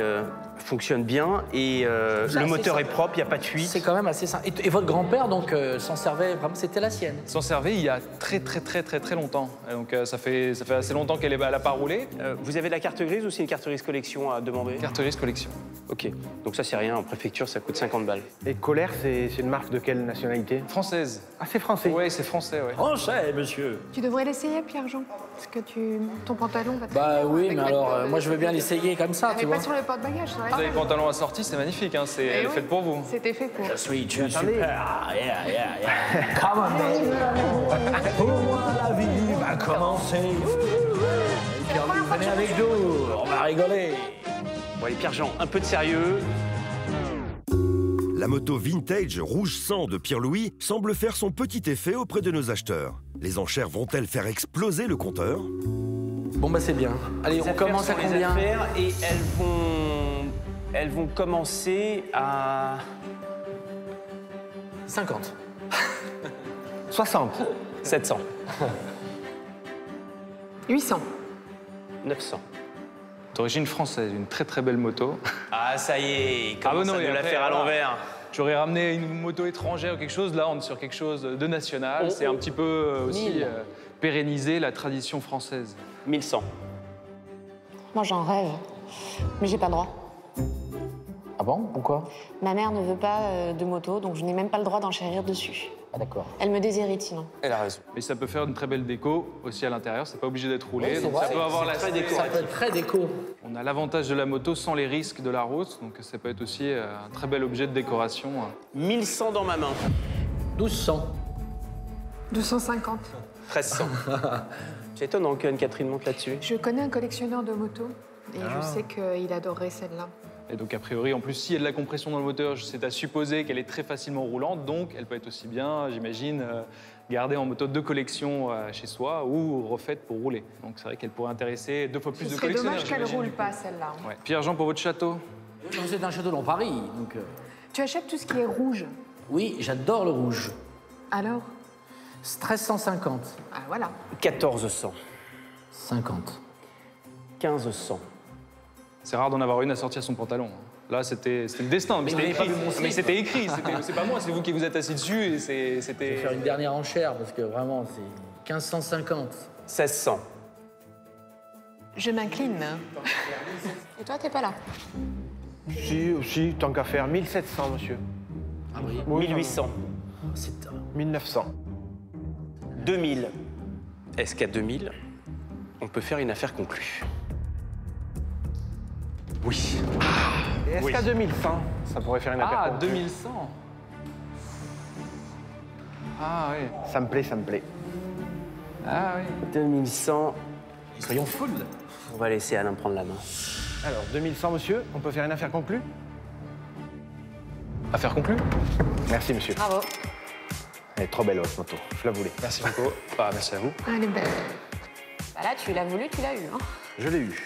fonctionne bien et Ça, le c'est moteur ça. est propre, il n'y a pas de fuite. C'est quand même assez simple. Et votre grand-père, donc, s'en servait vraiment, c'était la sienne? S'en servait il y a très longtemps. Et donc ça fait assez longtemps qu'elle n'a pas roulé. Vous avez la carte grise ou c'est une carte grise collection à demander? Carte grise collection. Ok, donc ça c'est rien, en préfecture ça coûte 50 balles. Et Kohler, c'est une marque de quelle nationalité? Française. Ah, c'est français. Oui, c'est français, oui. Français, monsieur. Tu devrais l'essayer, Pierre-Jean. Parce que ton pantalon va très Bah bien oui, avec mais la alors, moto. moi je veux bien l'essayer comme ça, Mais tu pas vois. sur le porte-bagages, ça va Vous avez être- le pantalon assorti, c'est magnifique, hein, c'est elle est oui. faite pour vous. C'était fait pour. Je suis super. Attendez. Yeah. Come on, baby. Pour moi, la vie va commencer. Pierre-Louis, venez avec nous, on va rigoler. Bon allez Pierre-Jean, un peu de sérieux. La moto vintage rouge sang de Pierre-Louis semble faire son petit effet auprès de nos acheteurs. Les enchères vont-elles faire exploser le compteur? Bon bah c'est bien. Allez, on commence à combien? Et elles vont commencer à 50. 60. 700. 800. 900. D'origine française, une très très belle moto. Ah ça y est, il commence à nous la faire à l'envers. J'aurais ramené une moto étrangère ou quelque chose. Là, on est sur quelque chose de national. C'est un petit peu aussi pérenniser la tradition française. 1100. Moi, j'en rêve, mais j'ai pas le droit. Ah bon? Pourquoi? Ma mère ne veut pas de moto, donc je n'ai même pas le droit d'enchérir dessus. Ah d'accord. Elle me déshérite sinon. Elle a raison. Mais ça peut faire une très belle déco aussi à l'intérieur. C'est pas obligé d'être roulé. Oui, donc vrai, ça peut avoir la ça peut être très déco. On a l'avantage de la moto sans les risques de la route. Donc ça peut être aussi un très bel objet de décoration. 1100 dans ma main. 1200. 250. 1300. C'est étonnant qu'Anne-Catherine monte là-dessus. Je connais un collectionneur de motos et je sais qu'il adorerait celle-là. Et donc, a priori, en plus, s'il y a de la compression dans le moteur, c'est à supposer qu'elle est très facilement roulante. Donc, elle peut être aussi bien, j'imagine, gardée en moto de collection chez soi ou refaite pour rouler. Donc, c'est vrai qu'elle pourrait intéresser 2 fois plus de collectionneurs. C'est dommage qu'elle roule pas, celle-là. Ouais. Pierre-Jean, pour votre château? C'est un château dans Paris, donc... Tu achètes tout ce qui est rouge. Oui, j'adore le rouge. Alors? 1350. Ah, voilà. 1400. 50. 1500. C'est rare d'en avoir une à sortir son pantalon. Là, c'était le destin. Mais c'était écrit. Mais c'était écrit. C'est pas moi, c'est vous qui vous êtes assis dessus. Et c'était. Je vais faire une dernière enchère parce que vraiment, c'est 1550. 1600. Je m'incline. Et toi, t'es pas là? Si, tant qu'à faire. 1700, monsieur. Ah oui. 1800. C'est 1900. 2000. Est-ce qu'à 2000, on peut faire une affaire conclue? Oui. Et est-ce qu'à 2100, ça pourrait faire une affaire Ah, conclue? 2100. Ah oui. Ça me plaît, ça me plaît. Ah oui. 2100. Soyons full. On va laisser Alain prendre la main. Alors, 2100, monsieur, on peut faire une affaire conclue? Affaire conclue? Merci, monsieur. Bravo. Elle est trop belle, votre moto. Je la voulais. Merci beaucoup. Ah, merci à vous. Elle est belle. Bah là, tu l'as voulu, tu l'as eu. Hein. Je l'ai eu.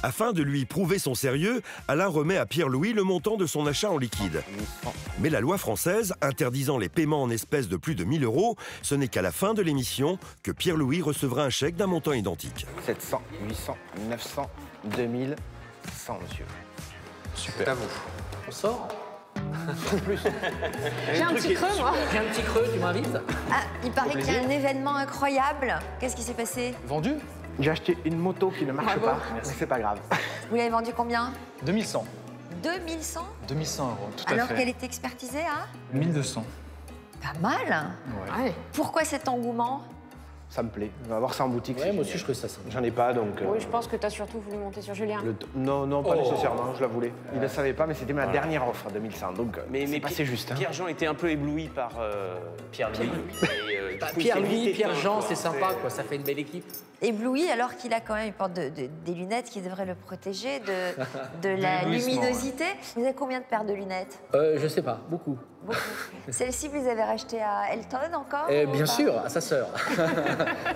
Afin de lui prouver son sérieux, Alain remet à Pierre-Louis le montant de son achat en liquide. Mais la loi française, interdisant les paiements en espèces de plus de 1000 €, ce n'est qu'à la fin de l'émission que Pierre-Louis recevra un chèque d'un montant identique. 700, 800, 900, 2100, monsieur. Super. À vous. On sort? Plus. J'ai un petit creux, moi. J'ai un petit creux, tu m'invites? Ah, il paraît qu'il y a un événement incroyable. Qu'est-ce qui s'est passé? Vendu? J'ai acheté une moto qui ne marche pas, mais c'est pas grave. Vous l'avez vendu combien? 2100. 2100? 2100 €, tout à fait. Alors qu'elle est expertisée à? 1200. Pas mal. Ouais. Pourquoi cet engouement? Ça me plaît. On va voir ça en boutique. Ouais, moi aussi, je trouve ça sympa. J'en ai pas, donc... Oui, je pense que t'as surtout voulu monter sur Julien. Non, pas nécessairement, je la voulais. Il ne le savait pas, mais c'était ma dernière offre, 2100, donc Mais c'est passé juste. Hein. Pierre-Jean était un peu ébloui par Pierre-Louis. Pierre-Louis, Pierre-Jean, c'est sympa, quoi. Ça fait une belle équipe. Ébloui alors qu'il a quand même, il porte des lunettes qui devraient le protéger de la luminosité. Vous avez combien de paires de lunettes? Je sais pas, beaucoup. Beaucoup. Celle-ci, vous les avez rachetées à Elton encore? Bien sûr, à sa sœur.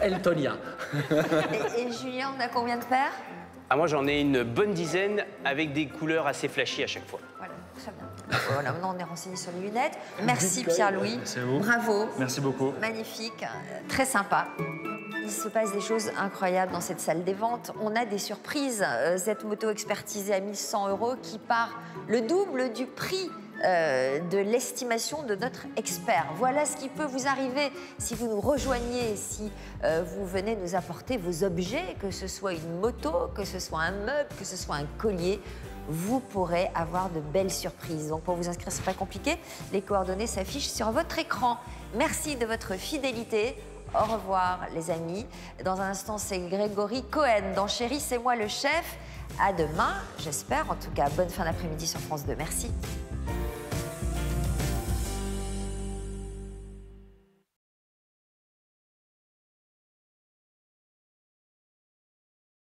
Eltonia. Et Julien, on a combien de paires? Ah, moi, j'en ai une bonne dizaine avec des couleurs assez flashy à chaque fois. Voilà, très bien. Voilà, maintenant on est renseigné sur les lunettes. Merci Pierre-Louis. Merci à vous. Bravo. Merci beaucoup. Magnifique, très sympa. Il se passe des choses incroyables dans cette salle des ventes. On a des surprises. Cette moto expertisée à 1100 € qui part le double du prix de l'estimation de notre expert. Voilà ce qui peut vous arriver si vous nous rejoignez, si vous venez nous apporter vos objets, que ce soit une moto, que ce soit un meuble, que ce soit un collier. Vous pourrez avoir de belles surprises. Donc pour vous inscrire, c'est pas compliqué. Les coordonnées s'affichent sur votre écran. Merci de votre fidélité. Au revoir les amis. Dans un instant, c'est Grégory Cohen dans Chérie, c'est moi le chef. À demain, j'espère. En tout cas, bonne fin d'après-midi sur France 2. Merci.